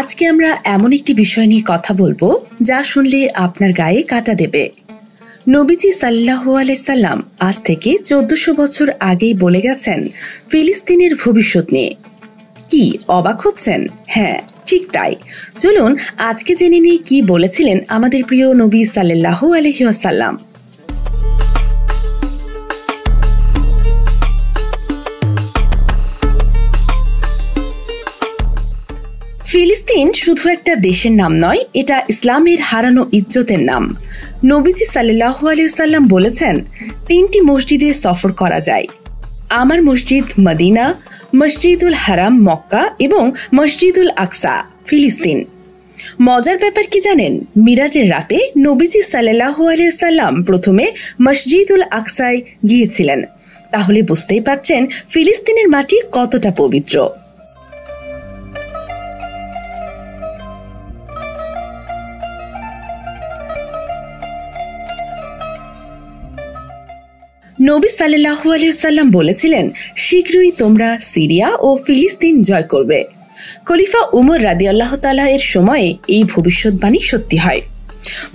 আজকে আমরা এমন একটি বিষয় নিয়ে কথা বলবো যা শুনলে আপনার গায়ে কাঁটা দেবে। নবীজি সাল্লাল্লাহু আলাইহি সাল্লাম আজ থেকে 1400 বছর আগেই বলে গেছেন ফিলিস্তিনের ভবিষ্যৎ নিয়ে। কি অবাক হচ্ছেন? হ্যাঁ, ঠিক তাই। চলুন আজকে জেনে নিই কি বলেছিলেন আমাদের প্রিয় নবী সাল্লাল্লাহু আলাইহি ওয়াসাল্লাম। ফিলিস্তিন শুধু একটা দেশের নাম নয়, এটা ইসলামের হারানো ইজ্জতের নাম। নবীজি সাল্লাল্লাহু আলাইহি ওয়াসাল্লাম বলেছেন 3টি মসজিদে সফর করা যায়। আমার মসজিদ মদিনা, মসজিদুল হারাম মক্কা এবং মসজিদুল আকসা ফিলিস্তিন। মজার ব্যাপার কি জানেন? মিরাজের রাতে নবীজি সাল্লাল্লাহু আলাইহি ওয়াসাল্লাম প্রথমে মসজিদুল আকসায় গিয়েছিলেন। তাহলে বুঝতেই পারছেন ফিলিস্তিনের মাটি কতটা পবিত্র। নবী সাল্লাল্লাহু আলাইহি ওয়াসাল্লাম বলেছিলেন, শীঘ্রই তোমরা সিরিয়া ও ফিলিস্তিন জয় করবে। খলিফা উমর রাদিয়াল্লাহু তাআলা এর সময়ে এই ভবিষ্যৎবাণী সত্যি হয়।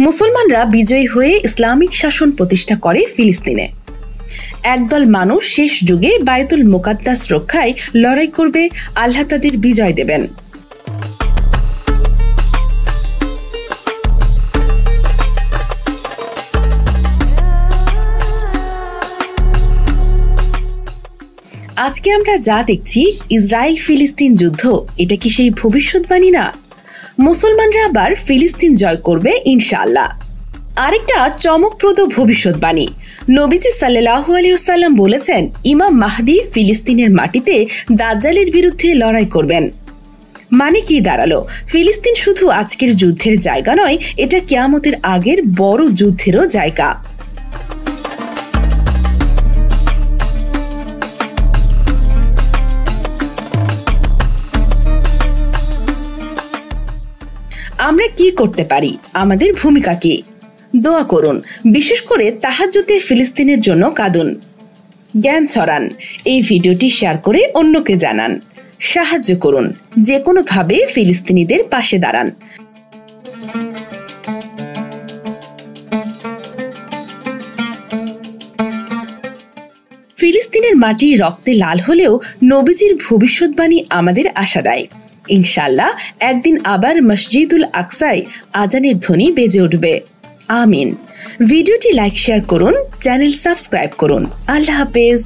মুসলমানরা বিজয়ী হয়ে ইসলামিক শাসন প্রতিষ্ঠা করে ফিলিস্তিনে। একদল মানুষ শেষ যুগে বায়তুল মুকাদ্দাস রক্ষায় লড়াই করবে, আল্লাহ তাদের বিজয় দেবেন। আজকে আমরা যা দেখছি, ইসরায়েল ফিলিস্তিন যুদ্ধ, এটা কি সেই ভবিষ্যৎবাণী না? মুসলমানরা আবার ফিলিস্তিন জয় করবে ইনশাআল্লাহ। আরেকটা চমকপ্রদ ভবিষ্যৎবাণী, নবীজি সাল্লাল্লাহু আলাইহি ওয়াসাল্লাম বলেছেন ইমাম মাহদী ফিলিস্তিনের মাটিতে দাজ্জালের বিরুদ্ধে লড়াই করবেন। মানে কি দাঁড়ালো? ফিলিস্তিন শুধু আজকের যুদ্ধের জায়গা নয়, এটা কিয়ামতের আগের বড় যুদ্ধেরও জায়গা। আমরা কি করতে পারি? আমাদের ভূমিকা কি? দোয়া করুন, বিশেষ করে তাহাজ্জুদে ফিলিস্তিনের জন্য কাঁদুন। জ্ঞান ছড়ান, এই ভিডিওটি শেয়ার করে অন্যকে জানান। সাহায্য করুন, যে কোনোভাবে ফিলিস্তিনিদের পাশে দাঁড়ান। ফিলিস্তিনের মাটি রক্তে লাল হলেও নবীজির ভবিষ্যৎবাণী আমাদের আশা দেয়। ইনশাআল্লাহ একদিন আবার মসজিদুল আকসায় আজানের ধ্বনি বেজে উঠবে। আমিন। ভিডিওটি লাইক শেয়ার করুন, চ্যানেল সাবস্ক্রাইব করুন। আল্লাহ হাফেজ।